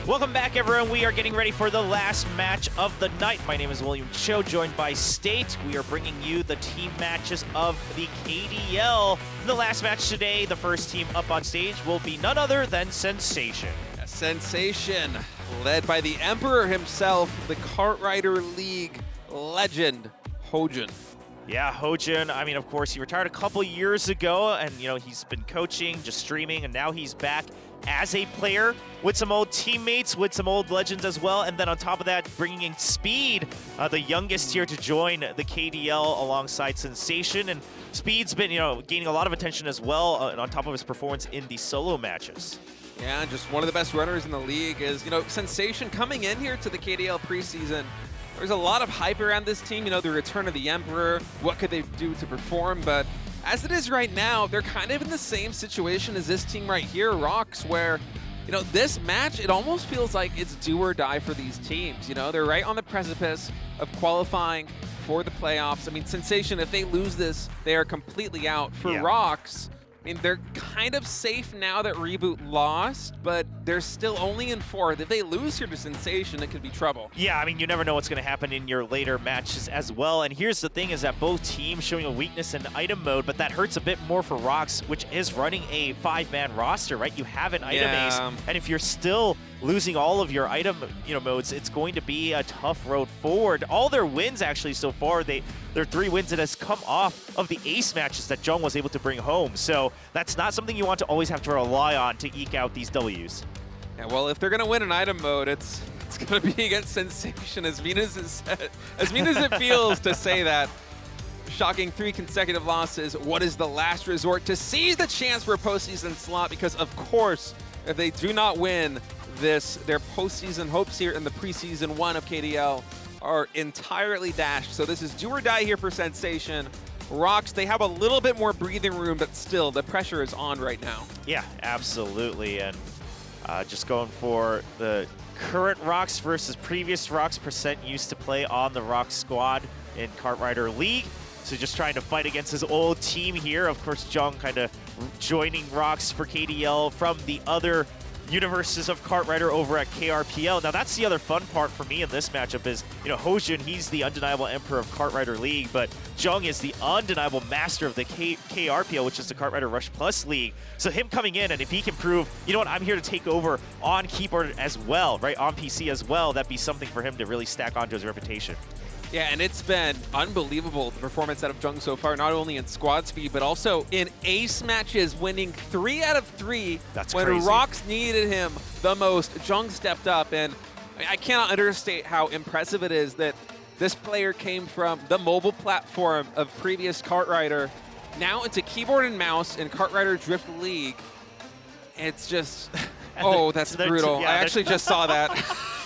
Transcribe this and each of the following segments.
Welcome back, everyone. We are getting ready for the last match of the night. My name is William Cho, joined by State. We are bringing you the team matches of the KDL. In the last match today, the first team up on stage will be none other than Sensation. Sensation, led by the Emperor himself, the Kartrider League legend, Hojin. Yeah, Hojin, I mean, of course, he retired a couple years ago, and, you know, he's been coaching, just streaming, and now he's back as a player with some old teammates, with some old legends as well, and then on top of that, bringing in Speed, the youngest here to join the KDL alongside Sensation, and Speed's been, you know, gaining a lot of attention as well on top of his performance in the solo matches. Yeah, just one of the best runners in the league is, you know, Sensation coming in here to the KDL preseason. There's a lot of hype around this team, you know, the return of the Emperor, what could they do to perform, but as it is right now, they're kind of in the same situation as this team right here, ROX, where, you know, this match, it almost feels like it's do or die for these teams. You know, they're right on the precipice of qualifying for the playoffs. I mean, Sensation, if they lose this, they are completely out. For ROX, I mean, they're kind of safe now that Reboot lost, but they're still only in 4th. If they lose here to Sensation, it could be trouble. Yeah, I mean, you never know what's going to happen in your later matches as well. And here's the thing is that both teams showing a weakness in item mode, but that hurts a bit more for ROX, which is running a 5-man roster, right? You have an item ace, and if you're still losing all of your item, you know, modes, it's going to be a tough road forward. All their wins actually so far, their 3 wins, it has come off of the ace matches that Jung was able to bring home. So that's not something you want to always have to rely on to eke out these Ws. Yeah, well, if they're going to win an item mode, it's going to be against Sensation, as mean as it feels to say that. Shocking 3 consecutive losses. What is the last resort to seize the chance for a postseason slot? Because, of course, if they do not win this, their postseason hopes here in the preseason 1 of KDL are entirely dashed. So this is do or die here for Sensation. ROX, they have a little bit more breathing room, but still, the pressure is on right now. Yeah, absolutely. And just going for the current ROX versus previous ROX. Percent used to play on the ROX squad in Kartrider League. So just trying to fight against his old team here. Of course, Jung kind of joining ROX for KDL from the other universes of Kartrider over at KRPL. Now that's the other fun part for me in this matchup is, you know, Hojin, he's the undeniable emperor of Kartrider League, but Jung is the undeniable master of the KRPL, which is the Kartrider Rush Plus League. So him coming in, and if he can prove, you know what, I'm here to take over on keyboard as well, right, on PC as well, that'd be something for him to really stack onto his reputation. Yeah, and it's been unbelievable, the performance out of Jung so far, not only in squad speed, but also in ace matches, winning 3 out of 3. That's when crazy. ROX needed him the most. Jung stepped up, and I cannot understate how impressive it is that this player came from the mobile platform of previous Kartrider, now into keyboard and mouse in Kartrider Drift League. It's just, oh, that's brutal. I actually just saw that.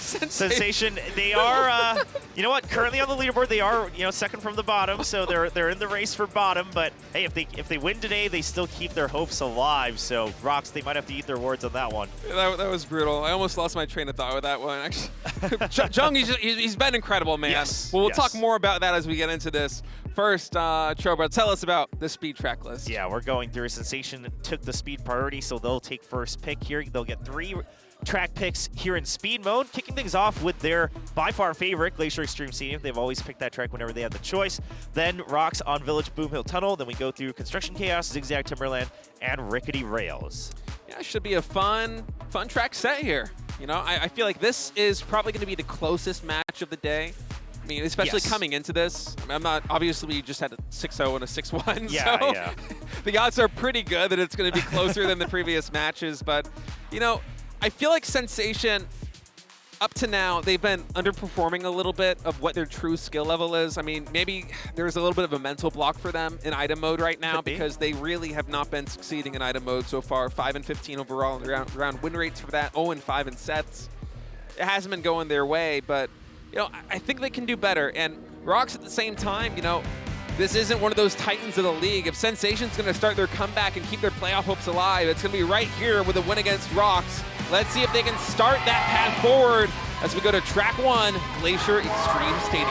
Sensation, they are, you know what, currently on the leaderboard, they are, you know, second from the bottom, so they're in the race for bottom, but hey, if they win today, they still keep their hopes alive, so ROX, they might have to eat their words on that one. That was brutal. I almost lost my train of thought with that one, actually. Jung, he's been incredible, man. Yes, well, we'll talk more about that as we get into this. First, Choba, tell us about the speed track list. Yeah, we're going through. Sensation took the speed priority, so they'll take first pick here. They'll get 3 track picks here in speed mode, kicking things off with their by far favorite, Glacier Extreme Stadium. They've always picked that track whenever they have the choice. Then ROX on Village Boom Hill Tunnel. Then we go through Construction Chaos, Zigzag Timberland, and Rickety Rails. Yeah, it should be a fun track set here. You know, I feel like this is probably going to be the closest match of the day. I mean, especially coming into this. I mean, I'm not, obviously we just had a 6-0 and a 6-1, so the odds are pretty good that it's going to be closer than the previous matches. But, you know, I feel like Sensation, up to now, they've been underperforming a little bit of what their true skill level is. I mean, maybe there's a little bit of a mental block for them in item mode right now because they really have not been succeeding in item mode so far. 5-15 overall around win rates for that, 0-5 in sets. It hasn't been going their way, but you know, I think they can do better. And ROX at the same time, you know, this isn't one of those titans of the league. If Sensation's going to start their comeback and keep their playoff hopes alive, it's going to be right here with a win against ROX. Let's see if they can start that path forward as we go to track 1, Glacier Extreme Stadium.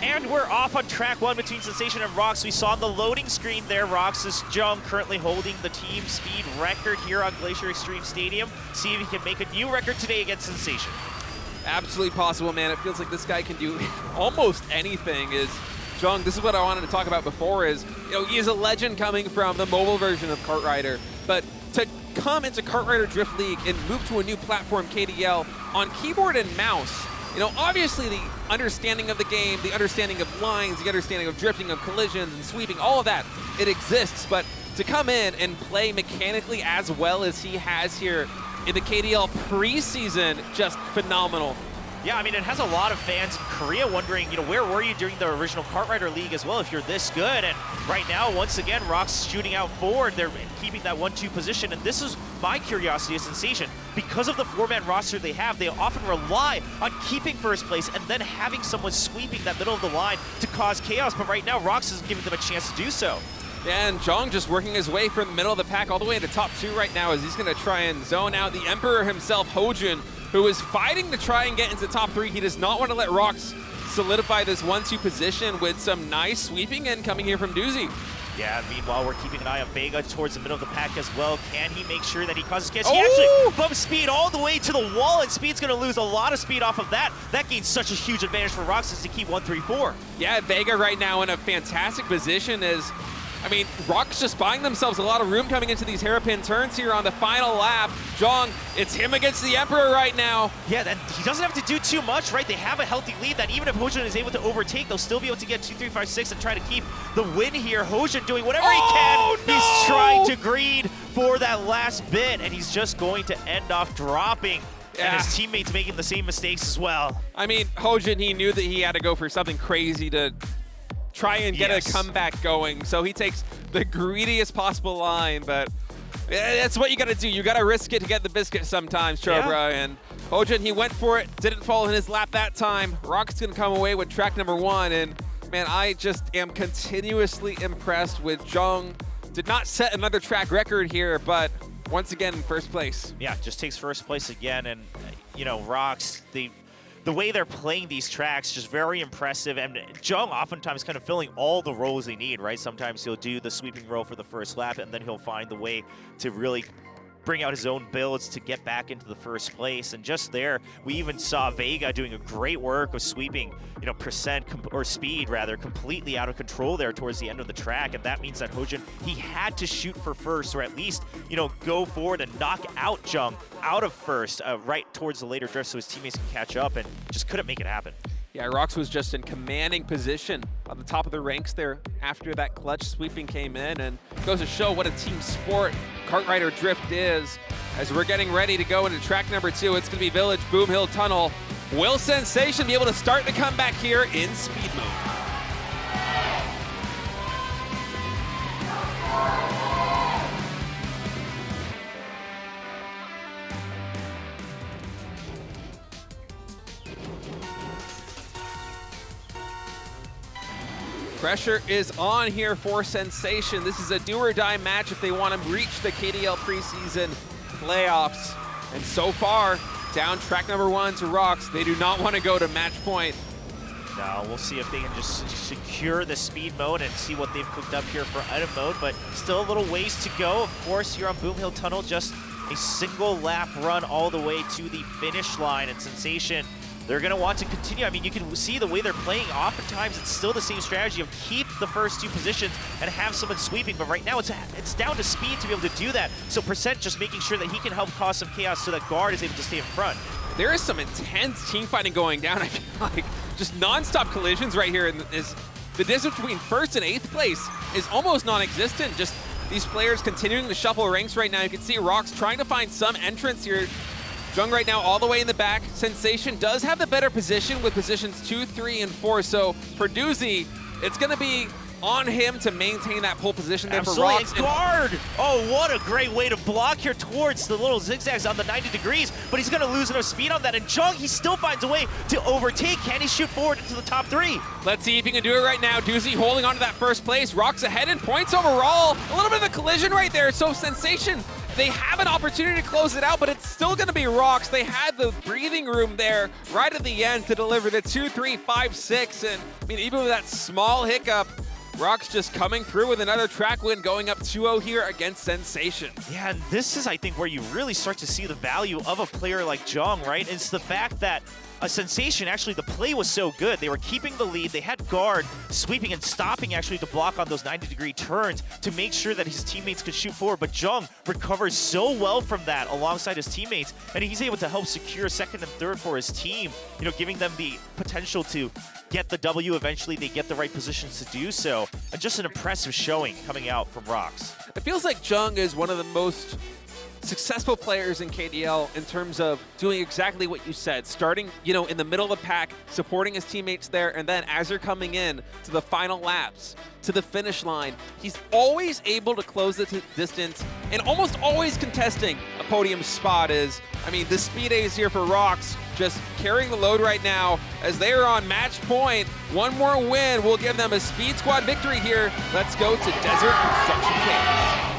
And we're off on track 1 between Sensation and ROX. We saw on the loading screen there, ROX's Jung currently holding the team speed record here on Glacier Extreme Stadium. See if he can make a new record today against Sensation. Absolutely possible, man. It feels like this guy can do almost anything. Jung, this is what I wanted to talk about before, he is a legend coming from the mobile version of Kart Rider, but to come into Kart Rider Drift League and move to a new platform, KDL, on keyboard and mouse, obviously the understanding of the game, the understanding of lines, the understanding of drifting, of collisions and sweeping, all of that, it exists. But to come in and play mechanically as well as he has here in the KDL Preseason, just phenomenal. Yeah, I mean, it has a lot of fans in Korea wondering, where were you during the original Kart Rider League as well if you're this good? And right now, once again, ROX shooting out forward. They're keeping that 1-2 position. And this is my curiosity, a Sensation. Because of the 4-man roster they have, they often rely on keeping first place and then having someone sweeping that middle of the line to cause chaos. But right now, ROX isn't giving them a chance to do so. Yeah, and Jung just working his way from the middle of the pack all the way into top 2 right now as he's going to try and zone out the Emperor himself, Hojin, who is fighting to try and get into top 3. He does not want to let ROX solidify this 1-2 position with some nice sweeping in coming here from Doozy. Yeah, meanwhile, we're keeping an eye on Vega towards the middle of the pack as well. Can he make sure that he causes chaos? He actually bumps Speed all the way to the wall, and Speed's going to lose a lot of speed off of that. That gains such a huge advantage for ROX as to keep 1-3-4. Yeah, Vega right now in a fantastic position ROX just buying themselves a lot of room coming into these hairpin turns here on the final lap. Jung, it's him against the Emperor right now. Yeah, and he doesn't have to do too much, right? They have a healthy lead that even if Hojin is able to overtake, they'll still be able to get 2, 3, 5, 6 and try to keep the win here. Hojin doing whatever he can. No! He's trying to greed for that last bit, and he's just going to end off dropping. Yeah. And his teammates making the same mistakes as well. I mean, Hojin, he knew that he had to go for something crazy to try and get a comeback going. So he takes the greediest possible line, but that's what you got to do. You got to risk it to get the biscuit sometimes, Chobra. Yeah. And Hojin, he went for it, didn't fall in his lap that time. ROX going to come away with track number 1. And man, I just am continuously impressed with Jung. Did not set another track record here, but once again in first place. Yeah, just takes first place again. And, ROX, the way they're playing these tracks, just very impressive. And Jung oftentimes kind of filling all the roles they need, right? Sometimes he'll do the sweeping roll for the first lap, and then he'll find the way to really bring out his own builds to get back into the first place. And just there, we even saw Vega doing a great work of sweeping, speed rather, completely out of control there towards the end of the track. And that means that Hojin, he had to shoot for first, or at least, go forward and knock out Jung out of first, right towards the later drift so his teammates can catch up, and just couldn't make it happen. Yeah, ROX was just in commanding position on the top of the ranks there after that clutch sweeping came in, and goes to show what a team sport Kart Rider Drift is. As we're getting ready to go into track number 2, it's going to be Village Boom Hill Tunnel. Will Sensation be able to start the comeback here in speed mode? Pressure is on here for Sensation. This is a do-or-die match if they want to reach the KDL Preseason playoffs. And so far, down track number 1 to ROX. They do not want to go to match point. No, we'll see if they can just secure the speed mode and see what they've cooked up here for item mode, but still a little ways to go. Of course, here on Boom Hill Tunnel, just a single lap run all the way to the finish line, and Sensation, they're going to want to continue. I mean, you can see the way they're playing. Oftentimes, it's still the same strategy of keep the first 2 positions and have someone sweeping. But right now, it's down to speed to be able to do that. So Percent just making sure that he can help cause some chaos so that Guard is able to stay in front. There is some intense team fighting going down. I feel like just non-stop collisions right here. And the distance between first and 8th place is almost non-existent. Just these players continuing to shuffle ranks right now. You can see ROX trying to find some entrance here. Jung right now all the way in the back. Sensation does have the better position with positions 2, 3, and 4. So for Doozy, it's going to be on him to maintain that pole position there for ROX. Guard! Oh, what a great way to block here towards the little zigzags on the 90 degrees, but he's going to lose enough speed on that. And Jung, he still finds a way to overtake. Can he shoot forward into the top 3? Let's see if he can do it right now. Doozy holding on to that first place. ROX ahead in points overall. A little bit of a collision right there. So Sensation They have an opportunity to close it out, but it's still going to be ROX. They had the breathing room there right at the end to deliver the 2-3, 5-6. And I mean, even with that small hiccup, ROX just coming through with another track win, going up 2-0 here against Sensation. Yeah, and this is, I think, where you really start to see the value of a player like Jung, right? It's the fact that a Sensation, actually, the play was so good. They were keeping the lead. They had guard sweeping and stopping, actually, to block on those 90-degree turns to make sure that his teammates could shoot forward. But Jung recovers so well from that alongside his teammates, and he's able to help secure second and third for his team, you know, giving them the potential to get the W eventually. They get the right positions to do so. And just an impressive showing coming out from ROX. It feels like Jung is one of the most successful players in KDL in terms of doing exactly what you said, starting, you know, in the middle of the pack, supporting his teammates there, and then as you're coming in to the final laps, to the finish line, he's always able to close the distance and almost always contesting a podium spot. Is, I mean, the speed A's here for ROX, just carrying the load right now as they are on match point. One more win will give them a Speed Squad victory here. Let's go to Desert Construction Camp.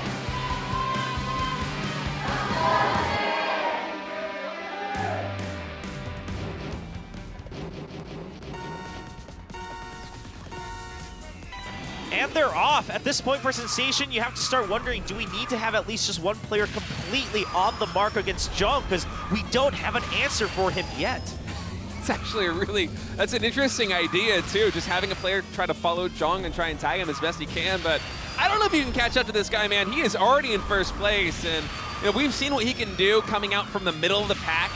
And they're off. At this point for Sensation, you have to start wondering, do we need to have at least just one player completely on the mark against Jung? Because we don't have an answer for him yet. It's actually that's an interesting idea too, just having a player try to follow Jung and try and tag him as best he can. But I don't know if you can catch up to this guy, man. He is already in first place, and you know, we've seen what he can do coming out from the middle of the pack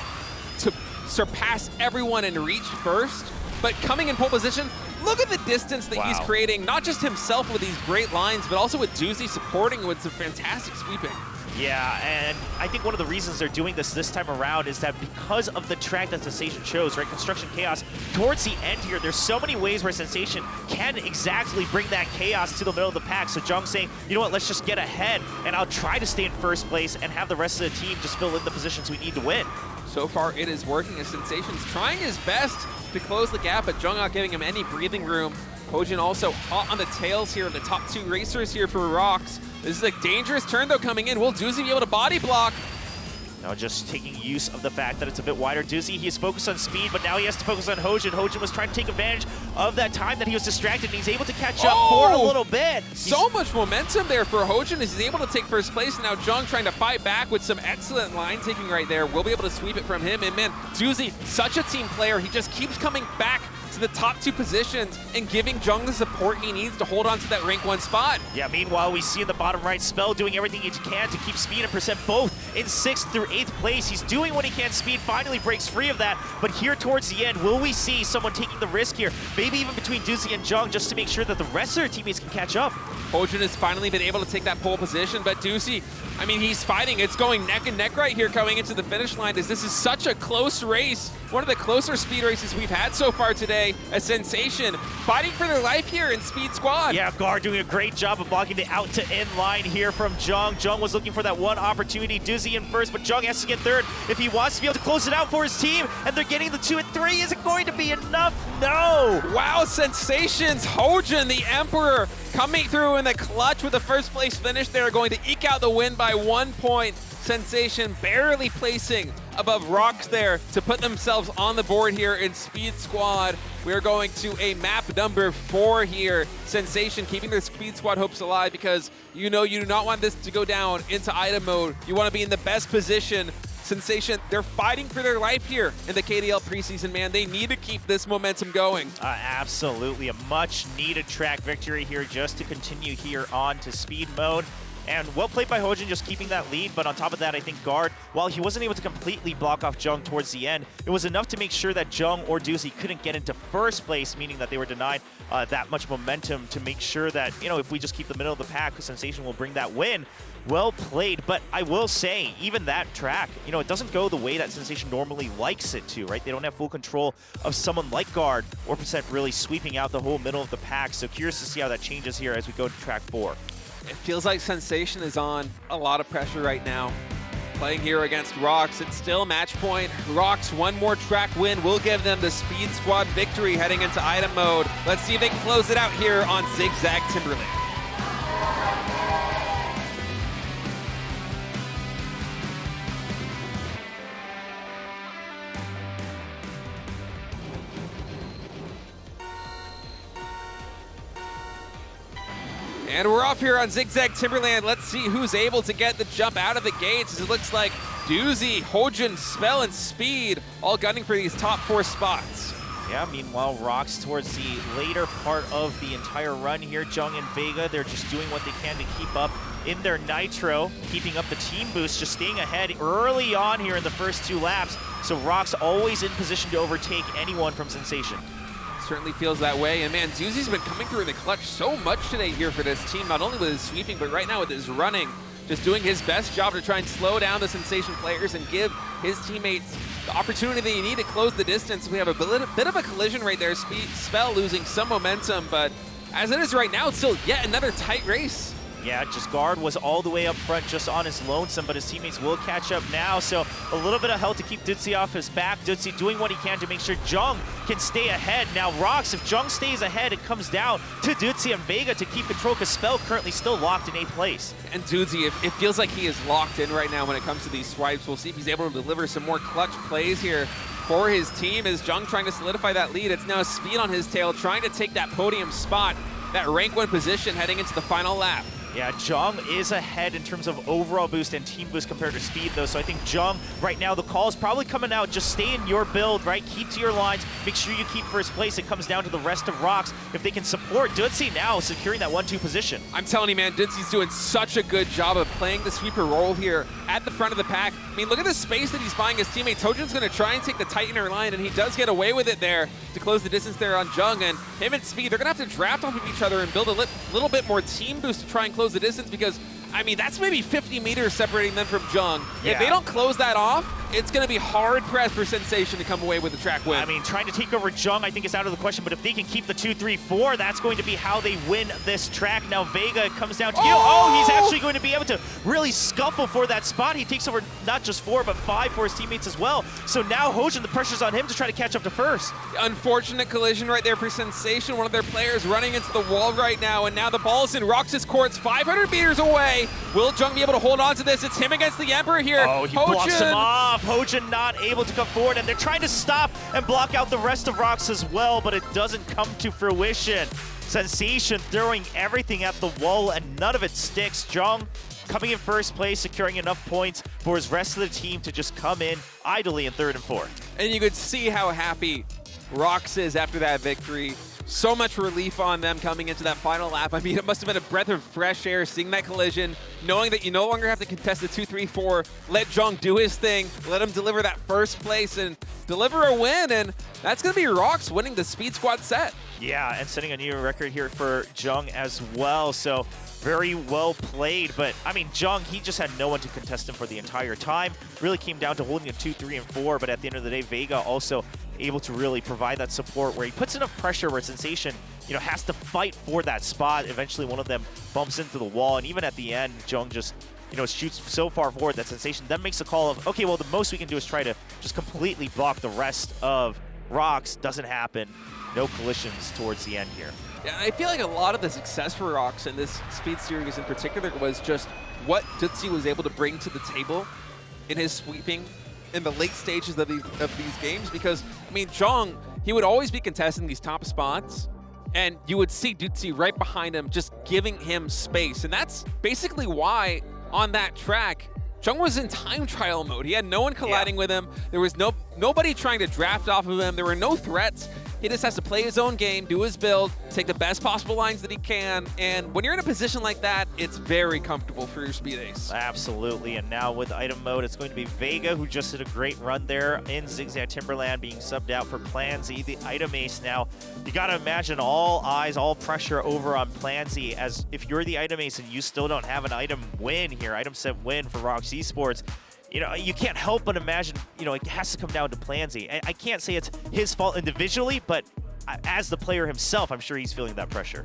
to surpass everyone and reach first. But coming in pole position, look at the distance that he's creating, not just himself with these great lines, but also with Doozy supporting with some fantastic sweeping. Yeah, and I think one of the reasons they're doing this time around is that because of the track that Sensation chose, right, Construction Chaos, towards the end here, there's so many ways where Sensation can exactly bring that chaos to the middle of the pack. So Jung's saying, you know what, let's just get ahead, and I'll try to stay in first place and have the rest of the team just fill in the positions we need to win. So far, it is working as Sensation's trying his best to close the gap, but Jung not giving him any breathing room. Hojin also hot on the tails here, the top two racers here for ROX. This is a dangerous turn, though, coming in. Will Doozy be able to body block? Now just taking use of the fact that it's a bit wider. Doozy, he is focused on speed, but now he has to focus on Hojin. Hojin was trying to take advantage of that time that he was distracted, and he's able to catch up for a little bit. So much momentum there for Hojin as he's able to take first place. Now Jung trying to fight back with some excellent line taking right there. We'll be able to sweep it from him. And man, Doozy, such a team player. He just keeps coming back to the top two positions and giving Jung the support he needs to hold on to that rank 1 spot. Yeah, meanwhile, we see in the bottom right, Spell doing everything he can to keep Speed and Percent both in 6th through 8th place. He's doing what he can. Speed finally breaks free of that, but here towards the end, will we see someone taking the risk here? Maybe even between Doozy and Jung, just to make sure that the rest of their teammates can catch up. Hojin has finally been able to take that pole position, but Doozy, I mean, he's fighting. It's going neck and neck right here coming into the finish line, as this is such a close race. One of the closer speed races we've had so far today. A Sensation fighting for their life here in Speed Squad. Yeah, Guard doing a great job of blocking the out to in line here from Jung. Jung was looking for that one opportunity. Doozy in first, but Jung has to get third if he wants to be able to close it out for his team. And they're getting the 2 and 3. Is it going to be enough? No. Wow, Sensations. Hojin, the Emperor, coming through in the clutch with the first place finish. They're going to eke out the win by 1 point. Sensation barely placing above ROX there to put themselves on the board here in Speed Squad. We're going to a map number 4 here. Sensation keeping their Speed Squad hopes alive, because you know you do not want this to go down into item mode. You want to be in the best position. Sensation, they're fighting for their life here in the KDL preseason, man. They need to keep this momentum going. Absolutely, a much needed track victory here just to continue here on to speed mode. And well played by Hojin, just keeping that lead. But on top of that, I think Guard, while he wasn't able to completely block off Jung towards the end, it was enough to make sure that Jung or Doozy couldn't get into first place, meaning that they were denied that much momentum to make sure that, you know, if we just keep the middle of the pack, Sensation will bring that win. Well played, but I will say, even that track, you know, it doesn't go the way that Sensation normally likes it to, right? They don't have full control of someone like Guard or Percent really sweeping out the whole middle of the pack. So curious to see how that changes here as we go to track 4. It feels like Sensation is on a lot of pressure right now. Playing here against ROX, it's still match point. ROX, one more track win will give them the Speed Squad victory heading into item mode. Let's see if they can close it out here on Zigzag Timberlake. And we're off here on Zigzag Timberland. Let's see who's able to get the jump out of the gates. It looks like Doozy, Hojin, Spell, and Speed all gunning for these top 4 spots. Yeah, meanwhile, ROX towards the later part of the entire run here. Jung and Vega, they're just doing what they can to keep up in their Nitro, keeping up the team boost, just staying ahead early on here in the first 2 laps. So ROX always in position to overtake anyone from Sensation. Certainly feels that way, and man, Doozy's been coming through in the clutch so much today here for this team, not only with his sweeping, but right now with his running, just doing his best job to try and slow down the Sensation players and give his teammates the opportunity they need to close the distance. We have a bit of a collision right there, Spell losing some momentum, but as it is right now, it's still yet another tight race. Yeah, just Guard was all the way up front just on his lonesome, but his teammates will catch up now. So a little bit of help to keep Dutzy off his back. Dutzy doing what he can to make sure Jung can stay ahead. Now ROX, if Jung stays ahead, it comes down to Dutzy and Vega to keep control because Spell currently still locked in 8th place. And Dutzy, it feels like he is locked in right now when it comes to these swipes. We'll see if he's able to deliver some more clutch plays here for his team as Jung trying to solidify that lead. It's now Speed on his tail, trying to take that podium spot, that rank 1 position heading into the final lap. Yeah, Jung is ahead in terms of overall boost and team boost compared to Speed, though. So I think Jung, right now, the call is probably coming out. Just stay in your build, right? Keep to your lines. Make sure you keep first place. It comes down to the rest of ROX. If they can support Dutzy now, securing that 1-2 position. I'm telling you, man, Dutzy's doing such a good job of playing the sweeper role here at the front of the pack. I mean, look at the space that he's buying his teammates. Hojin's going to try and take the tightener line, and he does get away with it there to close the distance there on Jung. And him and Speed, they're going to have to draft off of each other and build a little bit more team boost to try and close the distance because I mean, that's maybe 50 meters separating them from Jung. Yeah. If they don't close that off, it's going to be hard pressed for Sensation to come away with the track win. I mean, trying to take over Jung, I think is out of the question, but if they can keep the 2-3-4, that's going to be how they win this track. Now Vega comes down to you. Oh, he's actually going to be able to really scuffle for that spot. He takes over not just 4, but 5 for his teammates as well. So now Hojin, the pressure's on him to try to catch up to first. Unfortunate collision right there for Sensation. One of their players running into the wall right now, and now the ball's in ROX's courts, 500 meters away. Will Jung be able to hold on to this? It's him against the Emperor here. Oh, he blocks him off. Hojin not able to come forward, and they're trying to stop and block out the rest of ROX as well, but it doesn't come to fruition. Sensation throwing everything at the wall, and none of it sticks. Jung coming in first place, securing enough points for his rest of the team to just come in idly in 3rd and 4th. And you could see how happy ROX is after that victory. So much relief on them coming into that final lap. I mean, it must have been a breath of fresh air seeing that collision, knowing that you no longer have to contest the 2-3-4. Let Jung do his thing. Let him deliver that first place and deliver a win. And that's going to be ROX winning the Speed Squad set. Yeah, and setting a new record here for Jung as well. So very well played. But, I mean, Jung, he just had no one to contest him for the entire time. Really came down to holding a 2, 3, and 4. But at the end of the day, Vega also able to really provide that support where he puts enough pressure where Sensation, you know, has to fight for that spot. Eventually, one of them bumps into the wall. And even at the end, Jung just, you know, shoots so far forward that Sensation then makes a call of, okay, well, the most we can do is try to just completely block the rest of ROX. Doesn't happen. No collisions towards the end here. Yeah, I feel like a lot of the success for ROX in this Speed Series in particular was just what Dutzy was able to bring to the table in his sweeping in the late stages of these games. Because, I mean, Jung, he would always be contesting these top spots, and you would see Dutzy right behind him just giving him space. And that's basically why on that track, Jung was in time trial mode. He had no one colliding with him. There was nobody trying to draft off of him. There were no threats. He just has to play his own game, do his build, take the best possible lines that he can, and when you're in a position like that, it's very comfortable for your Speed Ace. Absolutely, and now with item mode, it's going to be Vega, who just did a great run there in Zigzag Timberland, being subbed out for Plan Z, the item ace. Now, you gotta imagine all eyes, all pressure over on Plan Z, as if you're the item ace and you still don't have an item win here, item set win for ROX Esports, you know, you can't help but imagine, you know, it has to come down to Plan Z. I can't say it's his fault individually, but as the player himself, I'm sure he's feeling that pressure.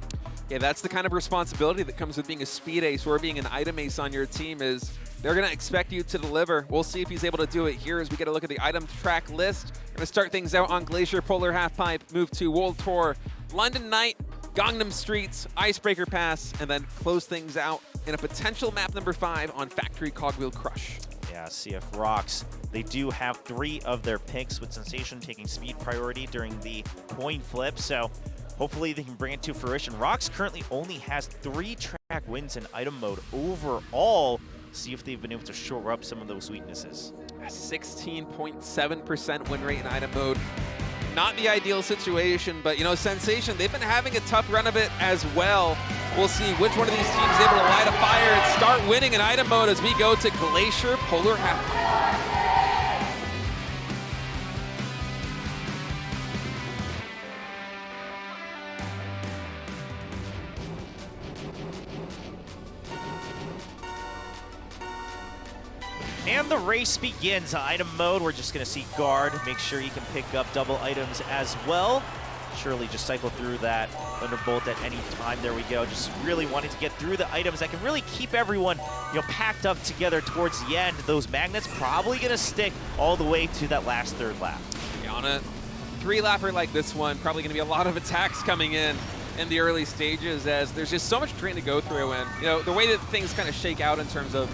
Yeah, that's the kind of responsibility that comes with being a Speed Ace or being an item ace on your team is they're going to expect you to deliver. We'll see if he's able to do it here as we get a look at the item track list. Going to start things out on Glacier, Polar Halfpipe, move to World Tour, London Night, Gangnam Streets, Icebreaker Pass, and then close things out in a potential map number 5 on Factory Cogwheel Crush. Yeah, CF ROX, they do have 3 of their picks, with Sensation taking speed priority during the coin flip, so hopefully they can bring it to fruition. ROX currently only has 3 wins in item mode overall. See if they've been able to shore up some of those weaknesses. A 16.7% win rate in item mode. Not the ideal situation, but, you know, Sensation, they've been having a tough run of it as well. We'll see which one of these teams is able to light a fire and start winning in item mode as we go to Glacier Polar Half. And the race begins. Item mode, we're just going to see Guard. Make sure he can pick up double items as well. Surely just cycle through that Thunderbolt at any time. There we go. Just really wanting to get through the items that can really keep everyone, you know, packed up together towards the end. Those magnets probably going to stick all the way to that last third lap. On a 3-lapper like this one, probably going to be a lot of attacks coming in the early stages, as there's just so much terrain to go through. And, you know, the way that things kind of shake out in terms of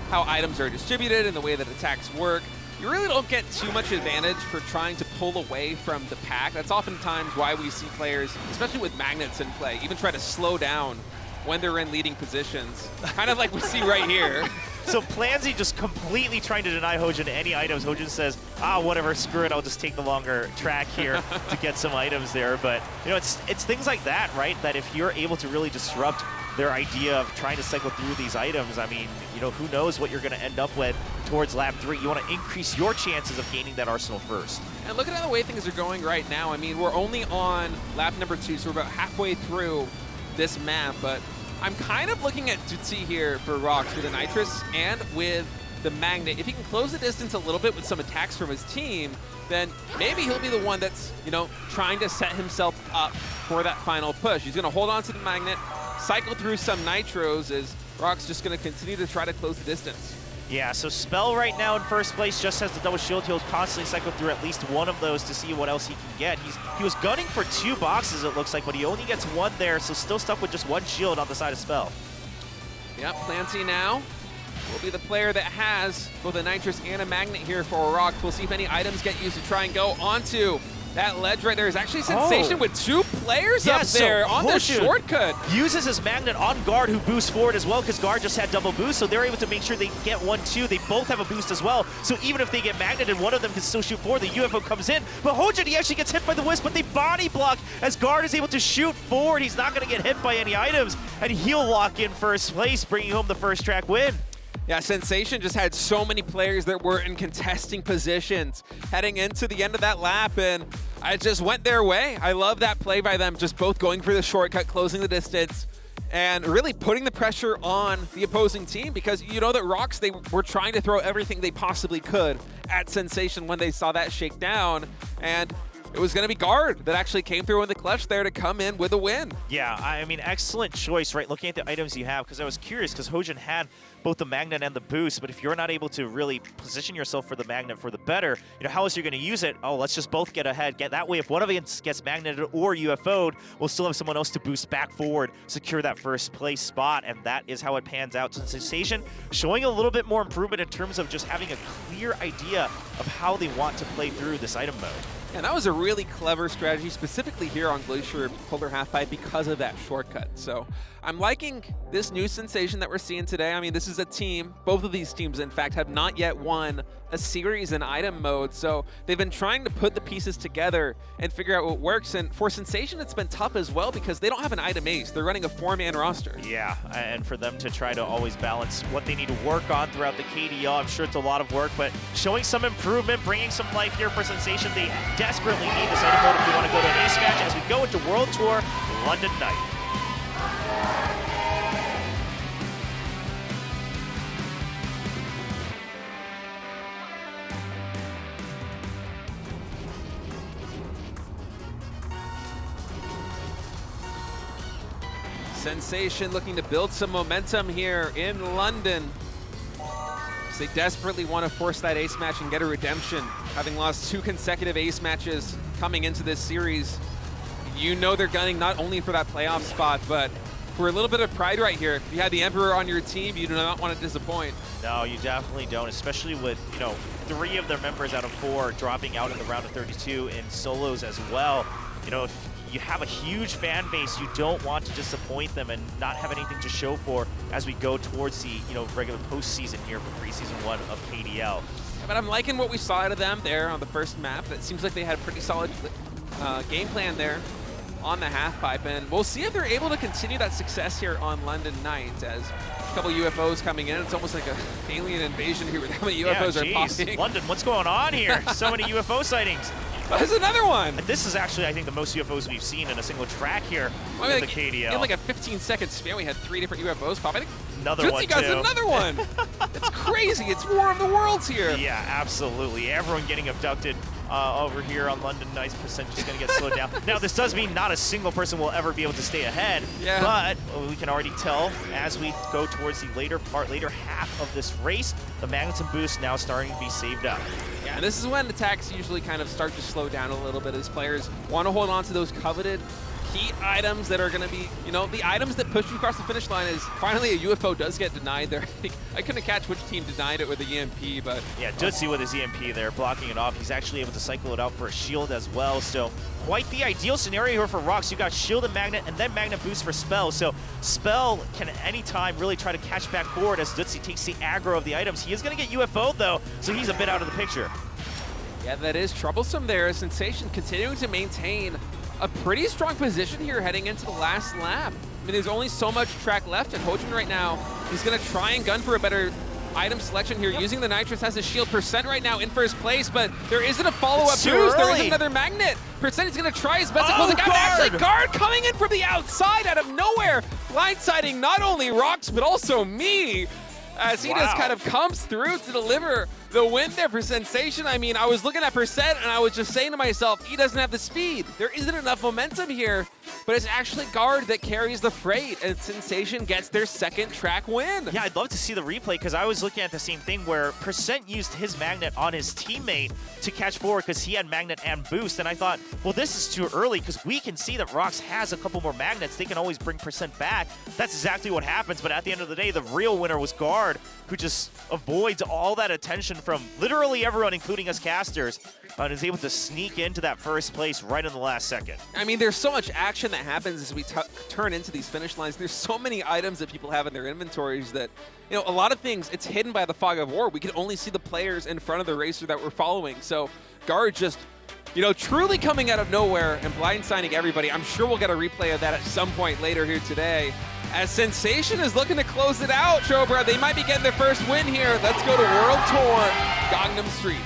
how items are distributed and the way that attacks work, you really don't get too much advantage for trying to pull away from the pack. That's oftentimes why we see players, especially with magnets in play, even try to slow down when they're in leading positions. Kind of like we see right here. So Plansy just completely trying to deny Hojin any items. Hojin says, whatever, screw it, I'll just take the longer track here to get some items there. But, you know, it's things like that, right? That if you're able to really disrupt their idea of trying to cycle through these items, I mean, you know, who knows what you're going to end up with towards lap 3. You want to increase your chances of gaining that arsenal first. And look at the way things are going right now. I mean, we're only on lap number 2, so we're about halfway through this map, but I'm kind of looking at Tutsi here for ROX with the Nitrous and with the Magnet. If he can close the distance a little bit with some attacks from his team, then maybe he'll be the one that's, you know, trying to set himself up for that final push. He's going to hold on to the Magnet, cycle through some Nitros, as ROX just going to continue to try to close the distance. Yeah, so Spell right now in first place just has the double shield. He'll constantly cycle through at least one of those to see what else he can get. He was gunning for 2 boxes, it looks like, but he only gets 1 there, so still stuck with just 1 shield on the side of Spell. Yep, Clancy now will be the player that has both a Nitrous and a Magnet here for ROX. We'll see if any items get used to try and go onto that ledge right there. Is actually Sensation with 2 players up there on the shortcut. Uses his Magnet on Guard, who boosts forward as well, because Guard just had double boost, so they're able to make sure they get 1-2. They both have a boost as well, so even if they get magneted, one of them can still shoot forward. The UFO comes in, but Hojin, he actually gets hit by the Wisp, but they body block as Guard is able to shoot forward. He's not going to get hit by any items, and he'll lock in first place, bringing home the first track win. Yeah, Sensation just had so many players that were in contesting positions heading into the end of that lap, and it just went their way. I love that play by them, just both going for the shortcut, closing the distance, and really putting the pressure on the opposing team, because you know that ROX, they were trying to throw everything they possibly could at Sensation when they saw that shakedown, and it was going to be Guard that actually came through in the clutch there to come in with a win. Yeah, I mean, excellent choice, right? Looking at the items you have, because I was curious, because Hojin had both the Magnet and the boost, but if you're not able to really position yourself for the Magnet for the better, you know, how else are you going to use it? Oh, let's just both get ahead. Get that way, if one of us gets magneted or UFO'd, we'll still have someone else to boost back forward, secure that first place spot, and that is how it pans out. Sensation showing a little bit more improvement in terms of just having a clear idea of how they want to play through this item mode. And that was a really clever strategy, specifically here on Glacier Polar Half-Pipe, because of that shortcut. So I'm liking this new Sensation that we're seeing today. I mean, this is a team, both of these teams, in fact, have not yet won a series in item mode. So they've been trying to put the pieces together and figure out what works. And for Sensation, it's been tough as well, because they don't have an item ace. They're running a 4-man roster. Yeah, and for them to try to always balance what they need to work on throughout the KDL, I'm sure it's a lot of work, but showing some improvement, bringing some life here for Sensation. They desperately need this item mode if we want to go to an ace match as we go into World Tour London night. Sensation looking to build some momentum here in London. They desperately want to force that ace match and get a redemption. Having lost 2 consecutive ace matches coming into this series, you know they're gunning not only for that playoff spot, but for a little bit of pride right here. If you had the Emperor on your team, you do not want to disappoint. No, you definitely don't, especially with, you know, 3 of their members out of 4 dropping out in the round of 32 in solos as well. you know, if you have a huge fan base, you don't want to disappoint them and not have anything to show for as we go towards the, you know, regular postseason here for Preseason 1 of KDL. Yeah, but I'm liking what we saw out of them there on the first map. It seems like they had a pretty solid game plan there on the half-pipe, and we'll see if they're able to continue that success here on London night as a couple UFOs coming in. It's almost like an alien invasion here with how many UFOs are popping. London, what's going on here? So many UFO sightings. There's another one. This is actually, I think, the most UFOs we've seen in a single track here with the KDL. In like a 15-second span, we had 3 different UFOs pop. I think another one, got another one. It's crazy. It's War of the Worlds here. Yeah, absolutely. Everyone getting abducted over here on London Nice. Percent just going to get slowed down. Now, this does mean not a single person will ever be able to stay ahead. Yeah. But we can already tell as we go towards the later half of this race, the magnets and boosts now starting to be saved up. Yeah, and this is when attacks usually kind of start to slow down a little bit as players want to hold on to those coveted key items that are going to be, you know, the items that push you across the finish line. Is finally a UFO does get denied there. I couldn't catch which team denied it with the EMP, but... Yeah, Dutzy with his EMP there, blocking it off. He's actually able to cycle it out for a shield as well, so quite the ideal scenario here for ROX. You got shield and magnet, and then magnet boost for Spell, so Spell can at any time really try to catch back forward as Dutzy takes the aggro of the items. He is going to get UFO'd though, so he's a bit out of the picture. Yeah, that is troublesome there. Sensation continuing to maintain a pretty strong position here heading into the last lap. I mean, there's only so much track left, and Hojin right now, he's going to try and gun for a better item selection here. Using the Nitrous as a shield. Percent right now in first place, but there isn't a follow-up boost. There is another magnet. Percent is going to try his best to close it out. Actually, Guard coming in from the outside out of nowhere, blindsiding not only ROX, but also me, as he just kind of comes through to deliver the win there for Sensation. I mean, I was looking at Percent and I was just saying to myself, he doesn't have the speed. There isn't enough momentum here, but it's actually Guard that carries the freight, and Sensation gets their second track win. Yeah, I'd love to see the replay because I was looking at the same thing where Percent used his magnet on his teammate to catch forward because he had magnet and boost, and I thought, well, this is too early because we can see that ROX has a couple more magnets. They can always bring Percent back. That's exactly what happens, but at the end of the day, the real winner was Guard, who just avoids all that attention from literally everyone, including us casters, and is able to sneak into that first place right in the last second. I mean, there's so much action that happens as we turn into these finish lines. There's so many items that people have in their inventories that, you know, a lot of things, it's hidden by the fog of war. We can only see the players in front of the racer that we're following. So Guard just, you know, truly coming out of nowhere and blindsiding everybody. I'm sure we'll get a replay of that at some point later here today. As Sensation is looking to close it out, Chobra, they might be getting their first win here. Let's go to World Tour, Gangnam Streets.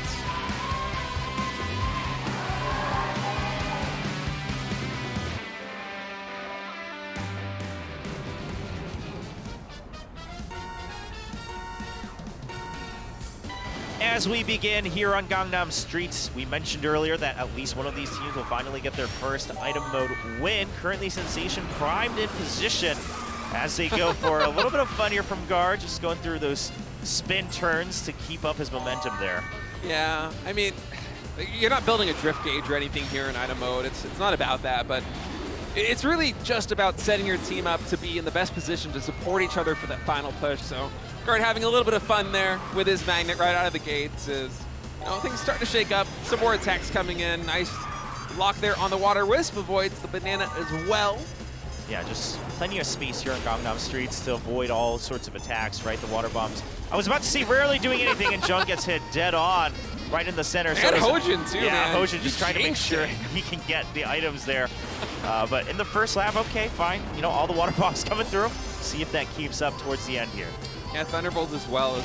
As we begin here on Gangnam Streets, we mentioned earlier that at least one of these teams will finally get their first item mode win. Currently, Sensation primed in position as they go for a little bit of fun here from Guard, just going through those spin turns to keep up his momentum there. Yeah, I mean, you're not building a drift gauge or anything here in item mode. It's not about that, but it's really just about setting your team up to be in the best position to support each other for that final push. So Guard having a little bit of fun there with his magnet right out of the gates as, you know, things starting to shake up. Some more attacks coming in. Nice lock there on the water. Wisp avoids the banana as well. Yeah, just plenty of space here on Gangnam Streets to avoid all sorts of attacks, right? The water bombs. I was about to say rarely doing anything, and Jung gets hit dead on right in the center. And Hojin too, yeah, man. Hojin just trying to make sure he can get the items there. But in the first lap, okay, fine. You know, all the water bombs coming through. See if that keeps up towards the end here. Yeah, Thunderbolts as well.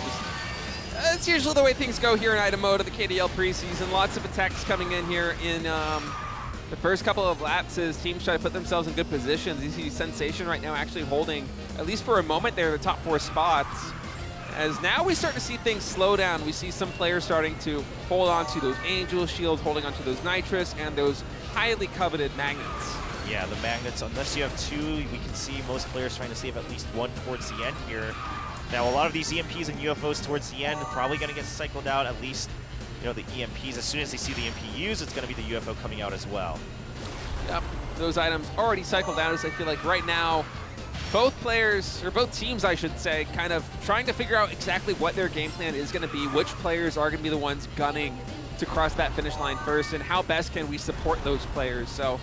It's usually the way things go here in item mode of the KDL preseason. Lots of attacks coming in here in the first couple of laps as teams try to put themselves in good positions. You see Sensation right now actually holding, at least for a moment there, the top 4 spots. As now we start to see things slow down. We see some players starting to hold on to those Angel Shields, holding on to those Nitrous, and those highly coveted magnets. Yeah, the magnets, unless you have 2, we can see most players trying to save at least 1 towards the end here. Now, a lot of these EMPs and UFOs towards the end are probably going to get cycled out, at least, you know, the EMPs. As soon as they see the EMP used, it's going to be the UFO coming out as well. Yep, those items already cycled out, as I feel like right now, both players, or both teams, I should say, kind of trying to figure out exactly what their game plan is going to be, which players are going to be the ones gunning to cross that finish line first, and how best can we support those players. So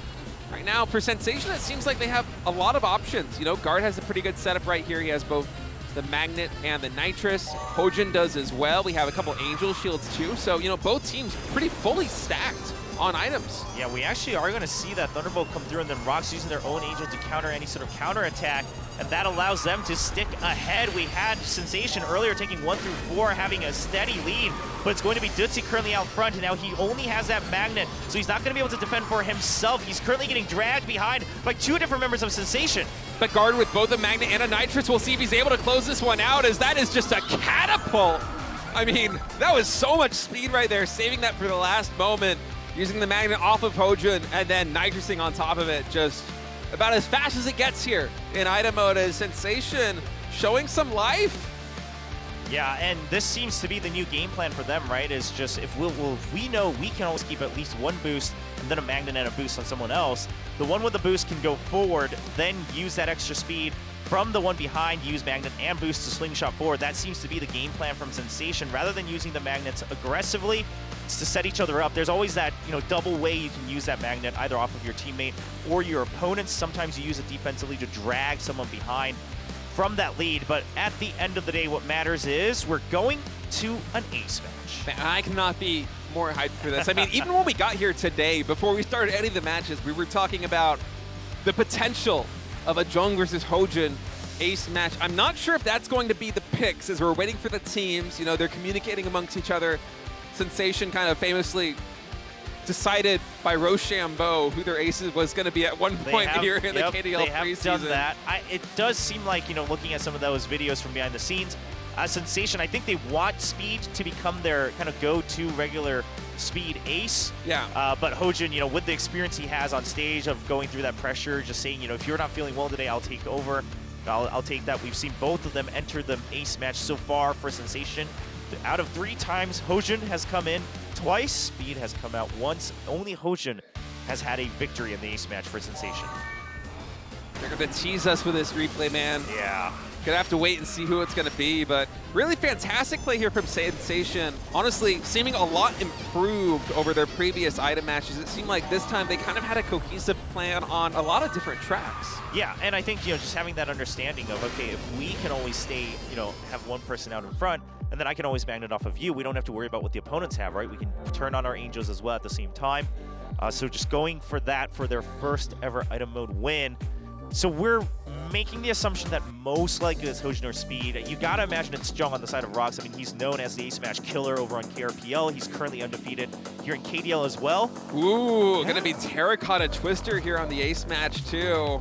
Right now, for Sensation, it seems like they have a lot of options. You know, Guard has a pretty good setup right here. He has both the Magnet and the Nitrous. Hojin does as well. We have a couple Angel Shields too. So, you know, both teams pretty fully stacked on items. Yeah, we actually are going to see that Thunderbolt come through, and then ROX using their own Angel to counter any sort of counter attack, and that allows them to stick ahead. We had Sensation earlier taking 1 through 4, having a steady lead, but it's going to be Dutzy currently out front, and now he only has that Magnet, so he's not going to be able to defend for himself. He's currently getting dragged behind by 2 different members of Sensation. But Guard with both a Magnet and a Nitrous, we'll see if he's able to close this one out, as that is just a catapult. I mean, that was so much speed right there, saving that for the last moment, using the Magnet off of Hojin, and then Nitrousing on top of it, just about as fast as it gets here in item mode, as Sensation showing some life. Yeah, and this seems to be the new game plan for them, right? Is just if we know we can always keep at least 1 boost and then a Magnet and a boost on someone else, the one with the boost can go forward, then use that extra speed from the one behind, use Magnet and boost to slingshot forward. That seems to be the game plan from Sensation. Rather than using the Magnets aggressively, it's to set each other up. There's always that, you know, double way you can use that Magnet, either off of your teammate or your opponents. Sometimes you use it defensively to drag someone behind from that lead, but at the end of the day, what matters is we're going to an ace match. Man, I cannot be more hyped for this. I mean, even when we got here today, before we started any of the matches, we were talking about the potential of a Jung versus Hojin ace match. I'm not sure if that's going to be the picks, as we're waiting for the teams. You know, they're communicating amongst each other. Sensation kind of famously decided by Rochambeau who their aces was going to be at one point here in the KDL They have Preseason. done that. It does seem like, you know, looking at some of those videos from behind the scenes, Sensation, I think they want Speed to become their kind of go-to regular Speed ace. Yeah. But Hojin, you know, with the experience he has on stage of going through that pressure, just saying, you know, if you're not feeling well today, I'll take over. I'll take that. We've seen both of them enter the ace match so far for Sensation. Out of 3 times, Hojin has come in twice. Speed has come out once. Only Hojin has had a victory in the ace match for Sensation. They're going to tease us with this replay, man. Yeah. Gonna have to wait and see who it's gonna be, but really fantastic play here from Sensation. Honestly, seeming a lot improved over their previous item matches. It seemed like this time they kind of had a cohesive plan on a lot of different tracks. Yeah, and I think, you know, just having that understanding of, okay, if we can always stay, you know, have one person out in front, and then I can always Magnet off of you, we don't have to worry about what the opponents have, right? We can turn on our Angels as well at the same time. So just going for that for their first ever item mode win. So we're making the assumption that most likely it's Hojin or Speed. You gotta imagine it's Jung on the side of ROX. I mean, he's known as the ace match killer over on KRPL. He's currently undefeated here in KDL as well. Ooh, gonna be Terracotta Twister here on the ace match too.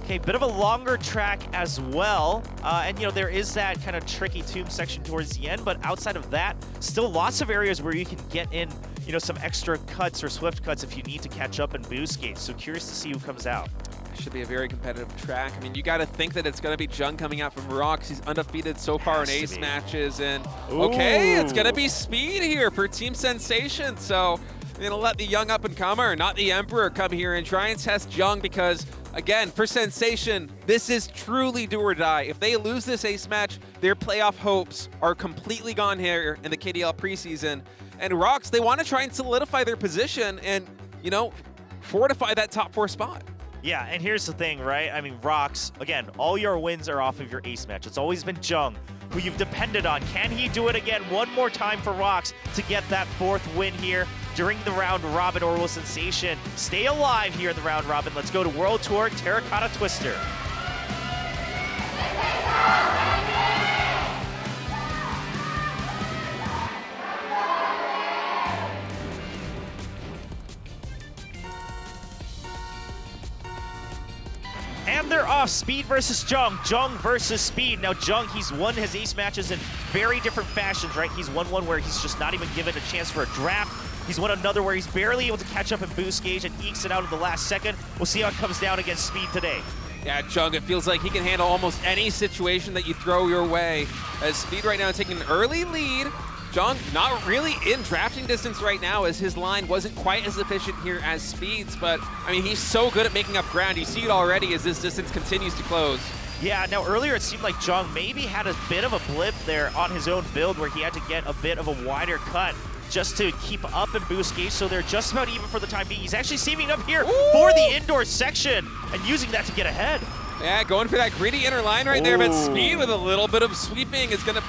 Okay, bit of a longer track as well. And, you know, there is that kind of tricky tomb section towards the end, but outside of that, still lots of areas where you can get in, you know, some extra cuts or swift cuts if you need to catch up and boost gates. So curious to see who comes out. Should be a very competitive track. I mean, you got to think that it's going to be Jung coming out from ROX. He's undefeated so far in ace matches. And okay, it's going to be Speed here for Team Sensation. So I'm going to let the young up-and-comer, not the Emperor, come here and try and test Jung because, again, for Sensation, this is truly do or die. If they lose this ace match, their playoff hopes are completely gone here in the KDL preseason. And ROX, they want to try and solidify their position and, you know, fortify that top 4 spot. Yeah, and here's the thing, right? I mean, ROX, again, all your wins are off of your ace match. It's always been Jung, who you've depended on. Can he do it again one more time for ROX to get that 4th win here during the round robin, or will Sensation stay alive here in the round robin? Let's go to World Tour Terracotta Twister. And they're off. Speed versus Jung. Jung versus Speed. Now, Jung, he's won his ace matches in very different fashions, right? He's won one where he's just not even given a chance for a draft. He's won another where he's barely able to catch up and boost gauge and ekes it out in the last second. We'll see how it comes down against Speed today. Yeah, Jung, it feels like he can handle almost any situation that you throw your way. As Speed right now taking an early lead. Jung not really in drafting distance right now, as his line wasn't quite as efficient here as Speed's, but I mean, he's so good at making up ground. You see it already as this distance continues to close. Yeah, now earlier it seemed like Jung maybe had a bit of a blip there on his own build where he had to get a bit of a wider cut just to keep up and boost gauge, so they're just about even for the time being. He's actually saving up here for the indoor section and using that to get ahead. Yeah, going for that greedy inner line right there, but Speed with a little bit of sweeping is going to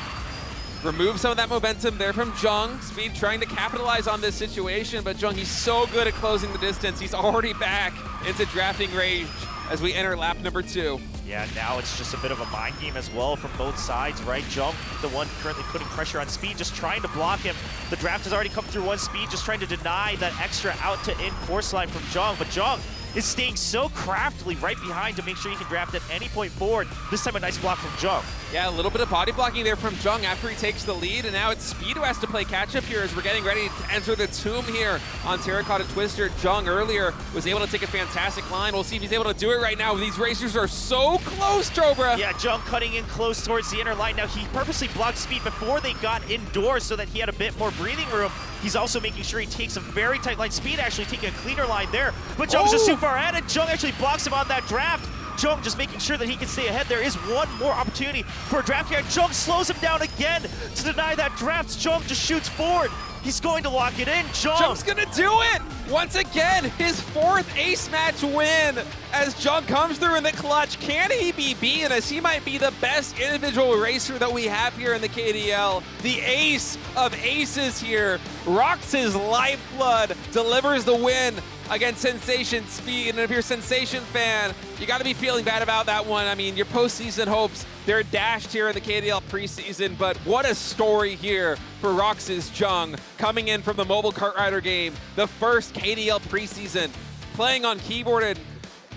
remove some of that momentum there from Jung. Speed trying to capitalize on this situation, but Jung, he's so good at closing the distance. He's already back into drafting range as we enter lap number 2. Yeah, now it's just a bit of a mind game as well from both sides, right? Jung, the one currently putting pressure on Speed, just trying to block him. The draft has already come through one. Speed just trying to deny that extra out to in course line from Jung, but Jung is staying so craftily right behind to make sure he can draft at any point forward. This time a nice block from Jung. Yeah, a little bit of body blocking there from Jung after he takes the lead, and now it's Speed who has to play catch up here as we're getting ready to enter the tomb here on Terracotta Twister. Jung earlier was able to take a fantastic line. We'll see if he's able to do it right now. These racers are so close, Trobra. Yeah, Jung cutting in close towards the inner line. Now he purposely blocked Speed before they got indoors so that he had a bit more breathing room. He's also making sure he takes a very tight line. Speed actually taking a cleaner line there, but Jung's just too far ahead, and Jung actually blocks him on that draft. Jung just making sure that he can stay ahead. There is one more opportunity for a draft here. Jung slows him down again to deny that draft. Jung just shoots forward. He's going to lock it in. Jung's gonna do it! Once again, his 4th ace match win as Jung comes through in the clutch. Can he be beaten, as he might be the best individual racer that we have here in the KDL? The ace of aces here. ROX's lifeblood delivers the win against Sensation Speed. And if you're a Sensation fan, you got to be feeling bad about that one. I mean, your postseason hopes, they're dashed here in the KDL preseason, but what a story here for ROX's Jung, coming in from the mobile kart rider game, the first KDL preseason, playing on keyboard and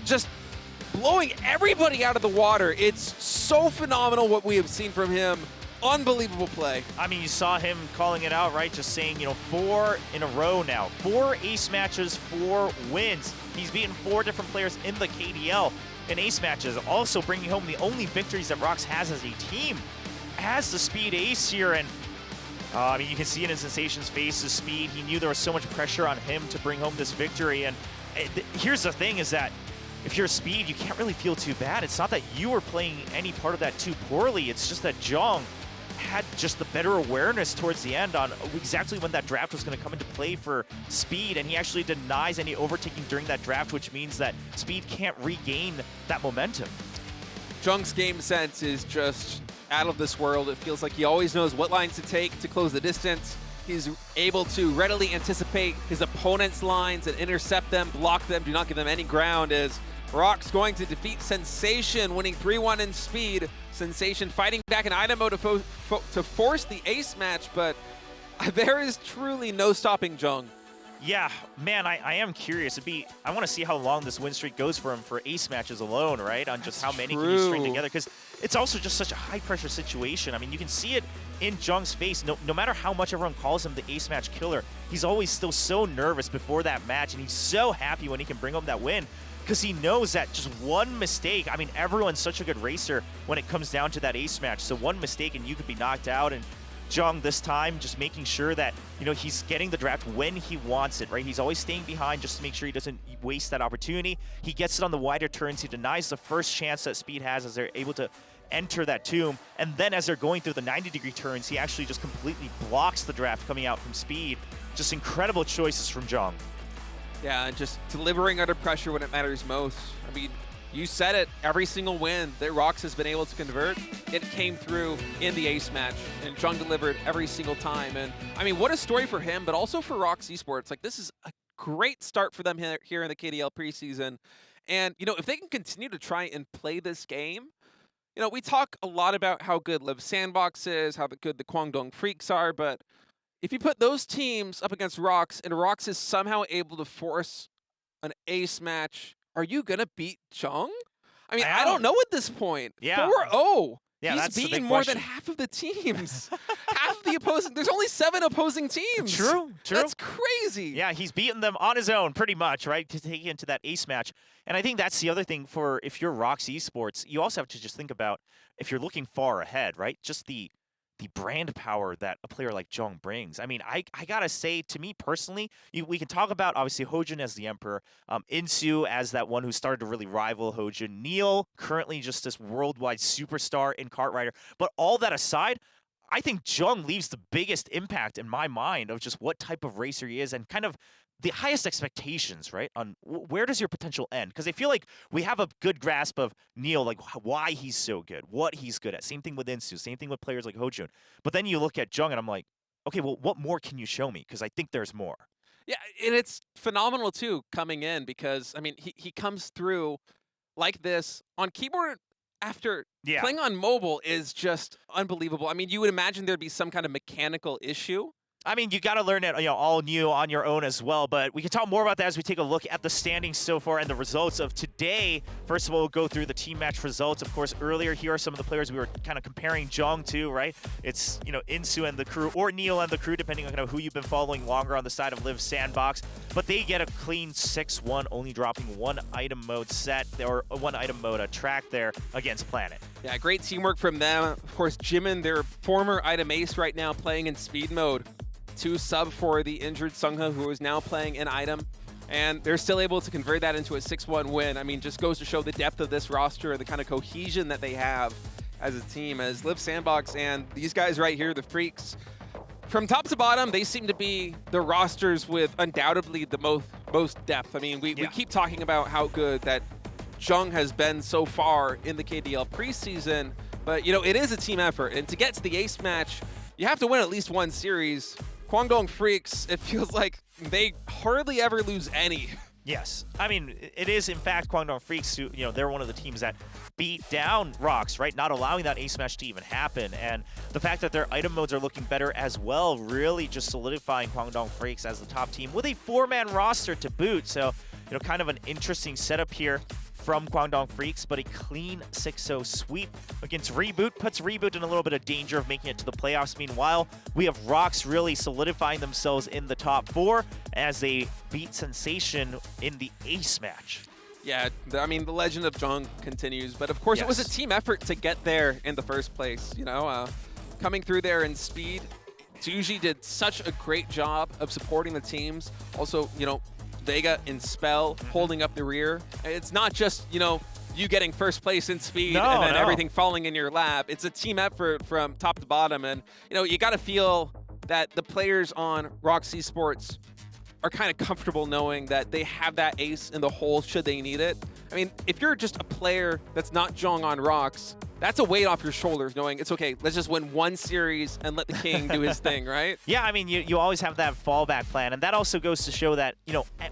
just blowing everybody out of the water. It's so phenomenal what we have seen from him. Unbelievable play. I mean, you saw him calling it out, right? Just saying, 4 in a row now. 4 ace matches, 4 wins. He's beaten 4 different players in the KDL in ace matches, also bringing home the only victories that ROX has as a team as the Speed ace here. And I mean, you can see it in Sensation's face, the Speed. He knew there was so much pressure on him to bring home this victory. And here's the thing is that if you're Speed, you can't really feel too bad. It's not that you were playing any part of that too poorly. It's just that Jung had just the better awareness towards the end on exactly when that draft was going to come into play for Speed, and he actually denies any overtaking during that draft, which means that Speed can't regain that momentum. Jung's game sense is just out of this world. It feels like he always knows what lines to take to close the distance. He's able to readily anticipate his opponent's lines and intercept them, block them, do not give them any ground, as ROX going to defeat Sensation, winning 3-1 in Speed. Sensation fighting back in item mode to force the ace match, but there is truly no stopping Jung. Yeah, man, I am curious. I want to see how long this win streak goes for him for ace matches alone, right? On just how many can you string together, because it's also just such a high-pressure situation. I mean, you can see it in Jung's face. No matter how much everyone calls him the ace match killer, he's always still so nervous before that match, and he's so happy when he can bring home that win, because he knows that just one mistake, I mean, everyone's such a good racer when it comes down to that ace match. So one mistake and you could be knocked out, and Jung this time just making sure that, he's getting the draft when he wants it, right? He's always staying behind just to make sure he doesn't waste that opportunity. He gets it on the wider turns. He denies the first chance that Speed has as they're able to enter that tomb. And then as they're going through the 90-degree turns, he actually just completely blocks the draft coming out from Speed. Just incredible choices from Jung. Yeah, and just delivering under pressure when it matters most. I mean, you said it, every single win that ROX has been able to convert, it came through in the ace match, and Jung delivered every single time. And I mean, what a story for him, but also for ROX esports. Like, this is a great start for them here in the KDL preseason. And, if they can continue to try and play this game, we talk a lot about how good Live Sandbox is, how good the KWANGDONGFREECS are, but if you put those teams up against ROX, and ROX is somehow able to force an ace match, are you going to beat Jung? I mean, I don't know at this point. Yeah. 4-0. Yeah, he's that's the beaten big more question. than half of the teams. Half of the opposing. There's only 7 opposing teams. True. That's crazy. Yeah, he's beaten them on his own pretty much, right, to take into that ace match. And I think that's the other thing for if you're ROX esports, you also have to just think about if you're looking far ahead, right? Just the brand power that a player like Jung brings. I mean, I gotta say, to me personally, we can talk about, obviously, Hojin as the Emperor, Insu as that one who started to really rival Hojin, Neil, currently just this worldwide superstar in Kart Rider. But all that aside, I think Jung leaves the biggest impact in my mind of just what type of racer he is and kind of the highest expectations, right? On where does your potential end? Because I feel like we have a good grasp of Neil, like why he's so good, what he's good at. Same thing with Insu, same thing with players like Hojun. But then you look at Jung and I'm like, okay, well, what more can you show me? Because I think there's more. Yeah, and it's phenomenal too coming in because I mean he comes through like this on keyboard after playing on mobile is just unbelievable. I mean, you would imagine there'd be some kind of mechanical issue. I mean, you got to learn it, all new on your own as well. But we can talk more about that as we take a look at the standings so far and the results of today. First of all, we'll go through the team match results. Of course, earlier here are some of the players we were kind of comparing Jung to, right? It's Insu and the crew, or Neil and the crew, depending on kind of who you've been following longer on the side of Live Sandbox. But they get a clean 6-1, only dropping one item mode set or one item mode track there against Planet. Yeah, great teamwork from them. Of course, Jimin, their former item ace right now, playing in speed mode. 2 sub for the injured Sungha, who is now playing in item. And they're still able to convert that into a 6-1 win. I mean, just goes to show the depth of this roster, the kind of cohesion that they have as a team, as Live Sandbox and these guys right here, the Freaks. From top to bottom, they seem to be the rosters with undoubtedly the most depth. I mean, we keep talking about how good that Jung has been so far in the KDL preseason, but, it is a team effort. And to get to the ace match, you have to win at least one series. KWANGDONGFREECS, it feels like they hardly ever lose any. Yes. I mean, it is, in fact, KWANGDONGFREECS who, they're one of the teams that beat down ROX, right? Not allowing that ace match to even happen. And the fact that their item modes are looking better as well, really just solidifying KWANGDONGFREECS as the top team with a 4-man roster to boot. So, kind of an interesting setup here from KWANGDONGFREECS, but a clean 6-0 sweep against Reboot puts Reboot in a little bit of danger of making it to the playoffs. Meanwhile, we have ROX really solidifying themselves in the top 4 as they beat Sensation in the ace match. Yeah, I mean, the legend of Jung continues, but of course it was a team effort to get there in the first place, coming through there in speed. Tsuji did such a great job of supporting the teams. Also, Vega in spell, holding up the rear. It's not just, you getting first place in speed and then everything falling in your lap. It's a team effort from top to bottom. And, you got to feel that the players on ROX Esports are kind of comfortable knowing that they have that ace in the hole should they need it. I mean, if you're just a player that's not Jung on ROX, that's a weight off your shoulders knowing it's okay, let's just win one series and let the king do his thing, right? Yeah, I mean, you always have that fallback plan, and that also goes to show that,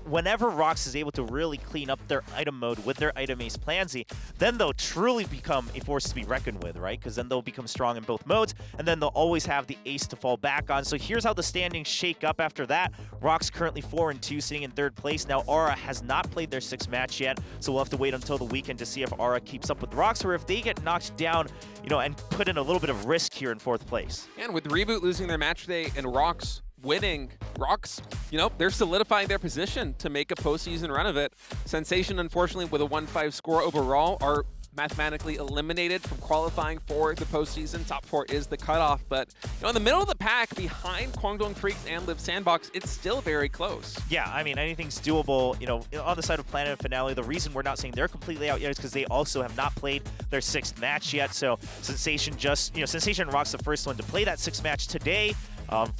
whenever ROX is able to really clean up their item mode with their item ace Plansy, then they'll truly become a force to be reckoned with, right? Because then they'll become strong in both modes, and then they'll always have the ace to fall back on. So here's how the standings shake up after that. ROX currently 4-2, sitting in 3rd place. Now, Aura has not played their 6th match yet, so we'll have to wait until the weekend to see if Aura keeps up with ROX, or if they get knocked down, and put in a little bit of risk here in 4th place. And with Reboot losing their match today and ROX winning, ROX, they're solidifying their position to make a postseason run of it. Sensation, unfortunately, with a 1-5 score overall, are mathematically eliminated from qualifying for the postseason. Top 4 is the cutoff, but in the middle of the pack, behind KWANGDONGFREECS and Live Sandbox, it's still very close. Yeah, I mean, anything's doable. On the side of Planet and Finale, the reason we're not saying they're completely out yet is because they also have not played their 6th match yet. So Sensation Sensation and ROX the first one to play that 6th match today.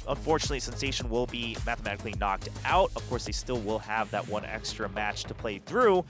Unfortunately, Sensation will be mathematically knocked out. Of course, they still will have that one extra match to play through.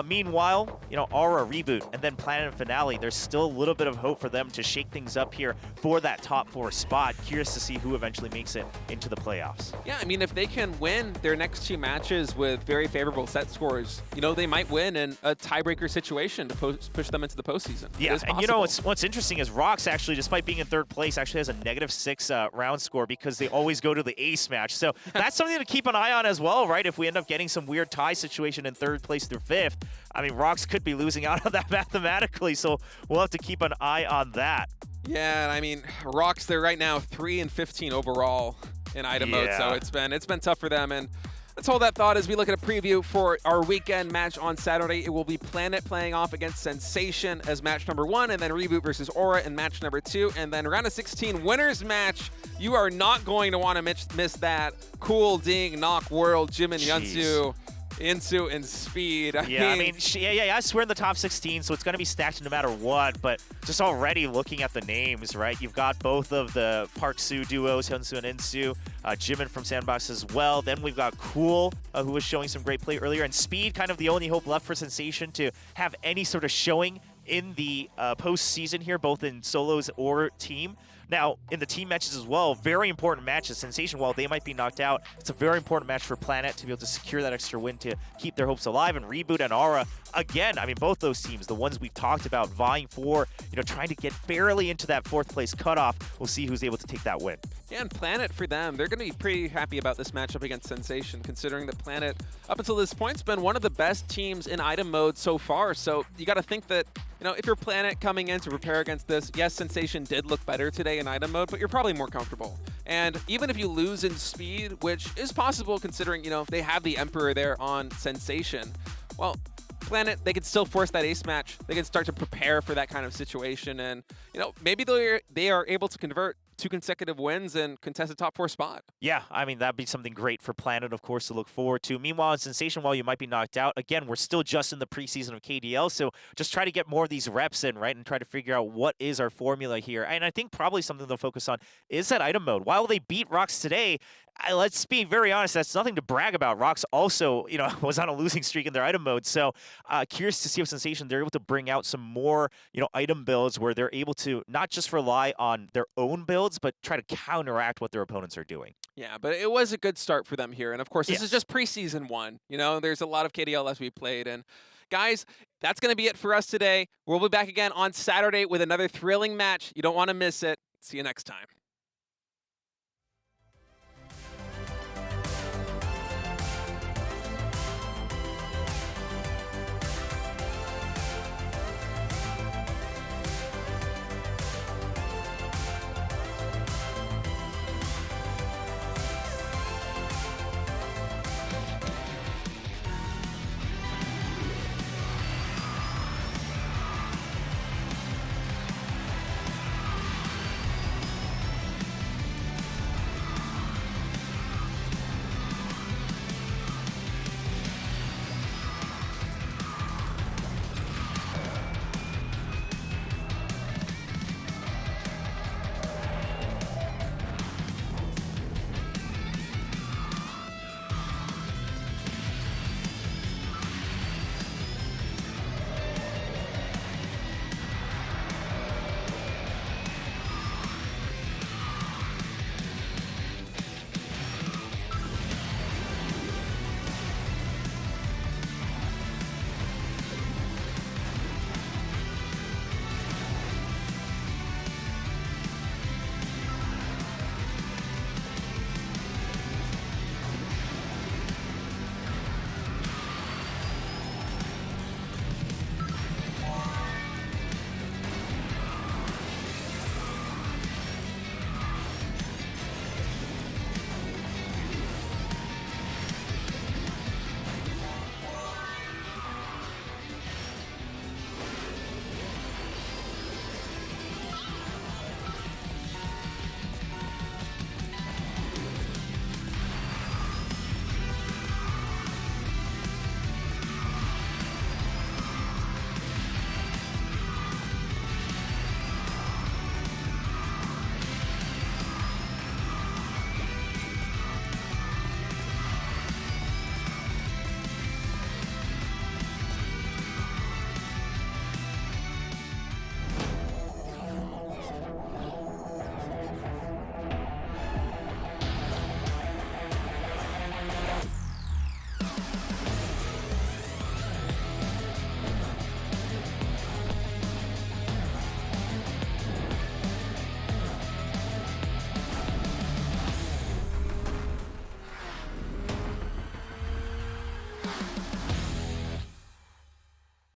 Meanwhile, Aura, Reboot, and then Planet and Finale, there's still a little bit of hope for them to shake things up here for that top 4 spot. Curious to see who eventually makes it into the playoffs. Yeah, I mean, if they can win their next 2 matches with very favorable set scores, they might win in a tiebreaker situation to push them into the postseason. Yeah, and what's interesting is ROX actually, despite being in 3rd place, actually has a -6 round score because they always go to the ace match. So that's something to keep an eye on as well, right? If we end up getting some weird tie situation in 3rd place through 5th, I mean, ROX could be losing out on that mathematically, so we'll have to keep an eye on that. Yeah, I mean, ROX, they're right now 3-15 overall in item mode, so it's been tough for them. And let's hold that thought as we look at a preview for our weekend match on Saturday. It will be Planet playing off against Sensation as match number 1, and then Reboot versus Aura in match number 2, and then round of 16 winners match. You are not going to want to miss that. Cool Ding Knock World, Jimin Yunsu Insu and Speed. I mean, I swear in the top 16, so it's going to be stacked no matter what, but just already looking at the names, right? You've got both of the Park Soo duos, Hyunsu and Insu, Jimin from Sandbox as well. Then we've got Cool, who was showing some great play earlier, and Speed, kind of the only hope left for Sensation to have any sort of showing in the postseason here, both in solos or team. Now, in the team matches as well, very important matches. Sensation, while they might be knocked out, it's a very important match for Planet to be able to secure that extra win to keep their hopes alive. And Reboot and Aura, again, I mean, both those teams, the ones we've talked about, vying for, trying to get barely into that 4th place cutoff. We'll see who's able to take that win. Yeah, and Planet, for them, they're going to be pretty happy about this matchup against Sensation, considering that Planet, up until this point, has been one of the best teams in item mode so far. So you got to think that, if you're Planet coming in to prepare against this, yes, Sensation did look better today in item mode, but you're probably more comfortable. And even if you lose in speed, which is possible considering, they have the Emperor there on Sensation, well, Planet, they could still force that ace match. They can start to prepare for that kind of situation. And, maybe they are able to convert 2 consecutive wins and contest a top 4 spot. Yeah, I mean, that'd be something great for Planet, of course, to look forward to. Meanwhile, in Sensation, while you might be knocked out, again, we're still just in the preseason of KDL, so just try to get more of these reps in, right, and try to figure out what is our formula here. And I think probably something they'll focus on is that item mode. While they beat ROX today, let's be very honest, that's nothing to brag about. ROX also, was on a losing streak in their item mode, so curious to see if Sensation, they're able to bring out some more, item builds where they're able to not just rely on their own builds, but try to counteract what their opponents are doing. Yeah, but it was a good start for them here. And of course, this is just preseason 1. There's a lot of KDL as we played. And guys, that's going to be it for us today. We'll be back again on Saturday with another thrilling match. You don't want to miss it. See you next time.